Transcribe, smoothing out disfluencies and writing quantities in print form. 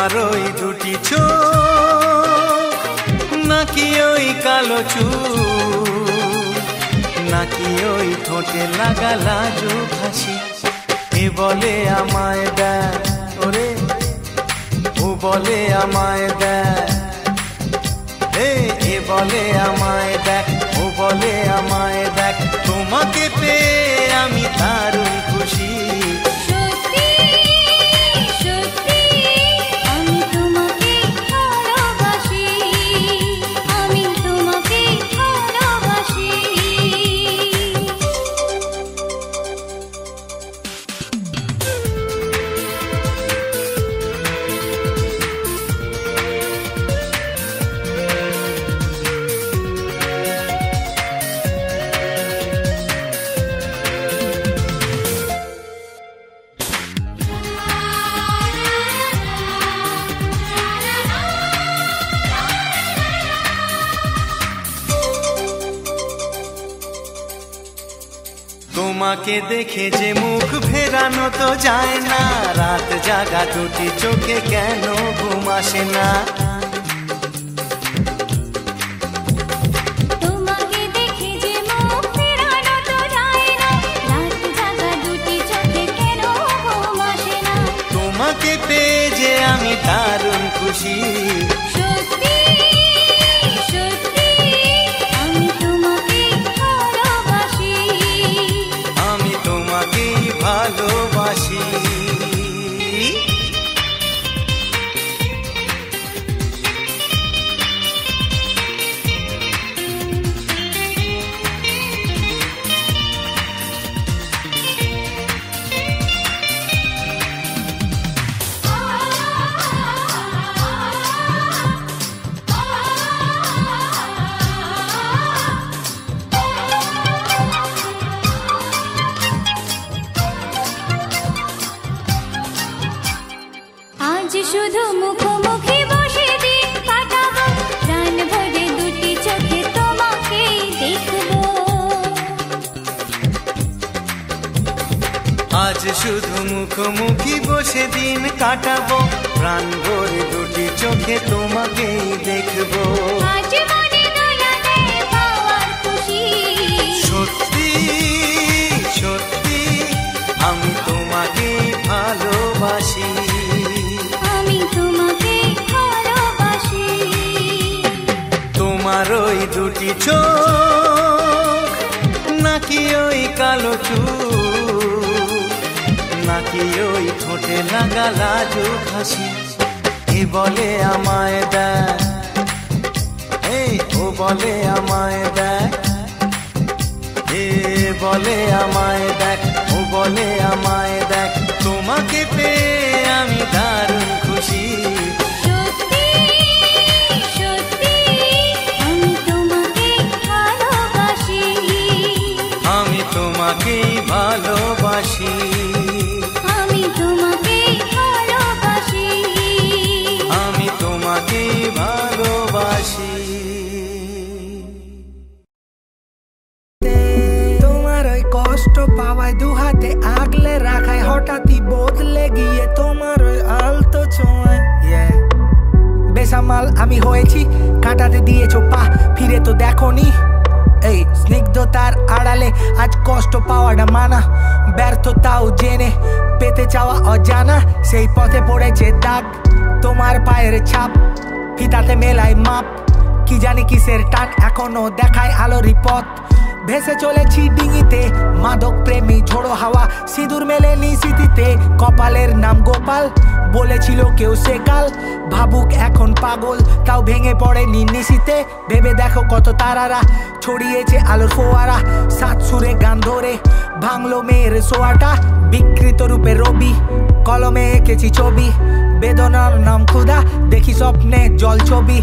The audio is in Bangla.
তোমার ওই দুটি চোখ নাকি ওই কালো চুল নাকি ওই ঠোঁটে লাগা লাজুক হাসি এ বলে আমায় দেখ ওরে ও বলে আমায় দেখ এ বলে আমায় দেখ ও বলে আমায় দেখ তোমাকে পেয়ে আমি দারুণ খুশি তোমাকে দেখে যে মুখ ফেরানো তো যায় না রাত জাগা দুটি চোখে কেন ঘুম আসে না তোমাকে দেখে যে মুখ ফেরানো তো যায় না রাত জাগা দুটি চোখে কেন ঘুম আসে না তোমাকে পেয়ে যে আমি দারুণ খুশি ভালোবাসি আজ শুধু মুখোমুখি বসে দিন কাটাবো প্রাণ ভরে দুটি চোখে তোমাকে দেখবো আজ শুধু মুখোমুখি বসে দিন কাটাবো প্রাণ ভরে দুটি চোখে তোমাকেই দেখবো আজ মনে দোলাতে পাওয়ার খুশি সত্যি সত্যি আমি তোমাকে ভালোবাসি তোমার ওই দুটি চোখ নাকি ওই কালো চুল নাকি ওই ঠোঁটে লাগা লাজুক হাসি এ বলে আমায় দেখ ও বলে আমায় দেখ এ বলে আমায় দেখ ও বলে আমায় দেখ তোমাকে পেয়ে আমি দারুণ খুশি তোমাকেই ভালোবাসি আমি তোমাকেই ভালোবাসি আমি তোমাকেই ভালোবাসি তোমার ওই কষ্ট পাওয়ায় দু হাতে আগলে রাখায় হঠাৎই বদলে গিয়ে তোমার ওই আলতো ছোঁয়ায় বেসামাল আমি হয়েছি কাটাতে দিয়েছো পা ফিরে তো দেখোনি এই স্নিগ্ধতার আড়ালে আজ কষ্ট পাওয়াটা মানা ব্যর্থতাও জেনে পেতে চাওয়া অজানা সেই পথে পড়েছে দাগ তোমার পায়ের ছাপ ফিতাতে মেলায় মাপ কি জানি কিসের টান এখনো দেখায় আলোরই পথ ভেসে চলেছি ডিঙিতে মাদক প্রেমী ঝোড়ো হাওয়া সিঁদুর মেলেনি স্মৃতিতে কপালের নাম গোপাল বলেছিল কেউ সেকাল ভাবুক এখন পাগল তাও ভেঙে পড়ে নিশীতে ভেবে দেখো কত তারারা ছড়িয়েছে আলোর ফোয়ারা সাত সুরে গান ধরে ভাঙলো মেয়ের সোয়াটা বিকৃত রূপে রবি কলমে এঁকেছি ছবি বেদনার নাম ক্ষুধা দেখি স্বপ্নে জল ছবি